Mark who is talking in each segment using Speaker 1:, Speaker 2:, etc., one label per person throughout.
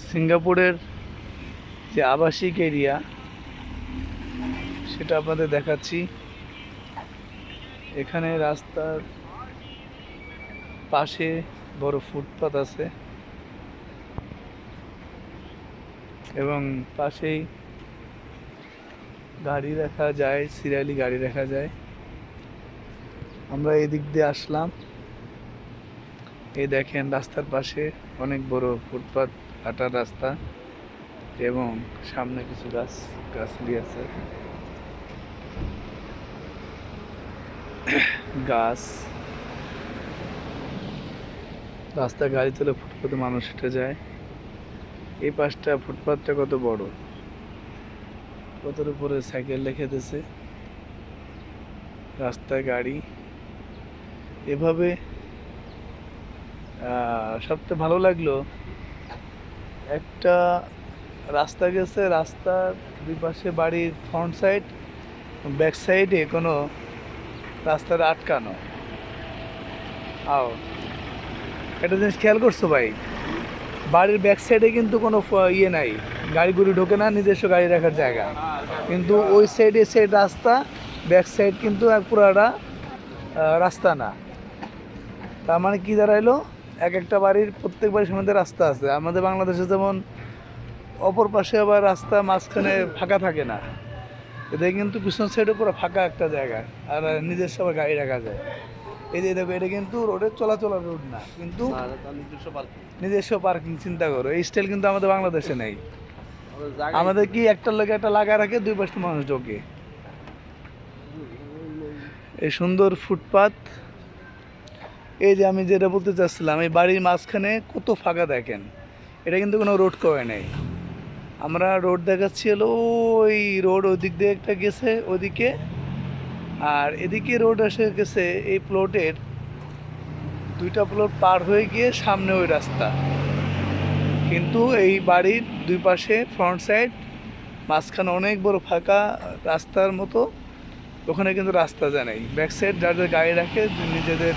Speaker 1: সিঙ্গাপুরের যে আবাসিক এরিয়া সেটা আপনাদের দেখাচ্ছি। এখানে রাস্তার পাশে বড় ফুটপাত আছে এবং পাশেই গাড়ি রাখা যায়, সিরিয়ালি গাড়ি রাখা যায়। আমরা এদিক দিয়ে আসলাম। এই দেখেন রাস্তার পাশে অনেক বড় ফুটপাত, হাঁটার রাস্তা এবং সামনে কিছু গাছালি আছে, গাছ। রাস্তায় গাড়ি চলে, ফুটপাতে মানুষ হেঁটে যায়। এই পাশটা ফুটপাতটা কত বড়, কতর উপরে সাইকেল রেখে দিয়েছে, রাস্তায় গাড়ি। এভাবে সবচেয়ে ভালো লাগলো, একটা রাস্তা গেছে, রাস্তার দুই পাশে বাড়ির ফ্রন্ট সাইড, ব্যাক সাইডে কোনো রাস্তার আটকানো। আও একটা জিনিস খেয়াল করছো ভাই, বাড়ির ব্যাক সাইডে কিন্তু কোনো ইয়ে নাই, গাড়ি গুড়ি ঢোকে না, নিজস্ব গাড়ি রাখার জায়গা। কিন্তু ওই সাইডে রাস্তা, ব্যাক সাইড কিন্তু পুরাটা রাস্তা না। তার মানে কি দাঁড়াইলো, এক একটা বাড়ির প্রত্যেক বাড়ির সামনে রাস্তা আছে। আমাদের বাংলাদেশে যেমন অপর পাশে আবার রাস্তা মাঝখানে ফাঁকা থাকে না, এদের কিন্তু পিছন সাইডে পুরো ফাঁকা একটা জায়গা, আর নিজস্ব আবার গাড়ি রাখা যায়। এই যে দেখো, এটা কিন্তু রোডের চলাচলের রোড না, কিন্তু নিজস্ব পার্কিং। চিন্তা করো, এই স্টাইল কিন্তু আমাদের বাংলাদেশে নেই। আমাদের কি একটার লোক একটা লাগা রাখে, দুই পাশে মানুষ ঢোকে। এই সুন্দর ফুটপাত, এই যে আমি যেটা বলতে চাচ্ছিলাম, এই বাড়ির মাঝখানে কত ফাঁকা দেখেন। এটা কিন্তু কোনো রোড করে নেই। আমরা রোড দেখাচ্ছি হলো ওই রোড, ওই দিক দিয়ে একটা গেছে ওদিকে, আর এদিকে রোড এসে গেছে এই প্লটের দুইটা প্লট পার হয়ে গিয়ে সামনে ওই রাস্তা। কিন্তু এই বাড়ির দুই পাশে ফ্রন্ট সাইড, মাঝখানে অনেক বড় ফাঁকা রাস্তার মতো, ওখানে কিন্তু রাস্তা যায় নাই। ব্যাক সাইড যাদের গাড়ি রাখে নিজেদের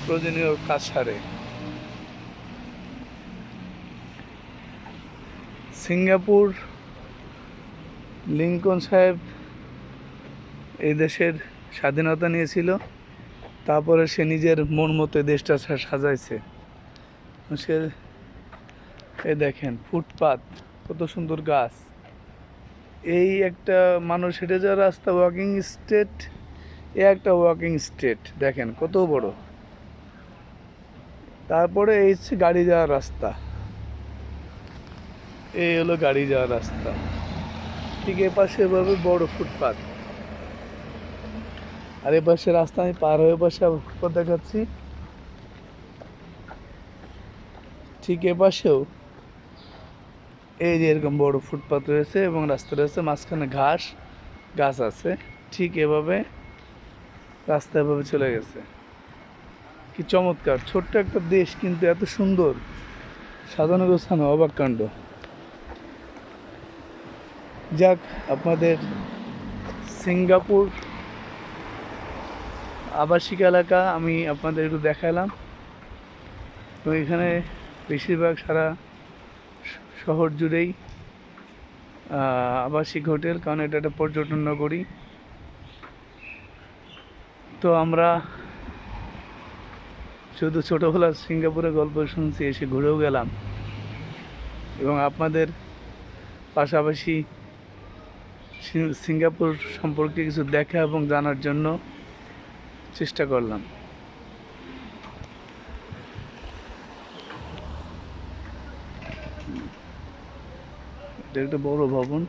Speaker 1: প্রয়োজনীয় কাজ সারে। সিঙ্গাপুর, লিঙ্কন সাহেব এই দেশের স্বাধীনতা নিয়েছিল, তারপরে সে নিজের মন মতো দেশটা সাজাইছে। সে এই দেখেন ফুটপাত, কত সুন্দর গাছ, এই একটা মানুষ হেঁটে যাওয়ার রাস্তা, ওয়াকিং স্ট্রিট, এ একটা ওয়াকিং স্ট্রিট দেখেন কত বড়। তারপরে এই হচ্ছে গাড়ি যাওয়ার রাস্তা, এই হলো গাড়ি যাওয়ার রাস্তা। ঠিক এ পাশে এভাবে বড় ফুটপাত, আর এ পাশে রাস্তা আমি পার হয়ে পাশে আবার ফুটপাত দেখাচ্ছি। ঠিক এ পাশেও এই যে এরকম বড় ফুটপাত রয়েছে এবং রাস্তা রয়েছে, মাঝখানে গাছ আছে। ঠিক এভাবে রাস্তা এভাবে চলে গেছে। কি চমৎকার, ছোট্ট একটা দেশ কিন্তু এত সুন্দর সাজানো গোছানো, অবাক কাণ্ড। যাক, আপনাদের সিঙ্গাপুর আবাসিক এলাকা আমি আপনাদের একটু দেখালাম। তো এখানে বেশিরভাগ সারা শহর জুড়েই আবাসিক হোটেল, কারণ এটা একটা পর্যটন নগরী। তো আমরা শুধু ছোটোবেলার সিঙ্গাপুরের গল্প শুনছি, এসে ঘুরেও গেলাম এবং আপনাদের পাশাপাশি সিঙ্গাপুর সম্পর্কে কিছু দেখা এবং জানার জন্য চেষ্টা করলাম। এটা একটা বড় ভবন।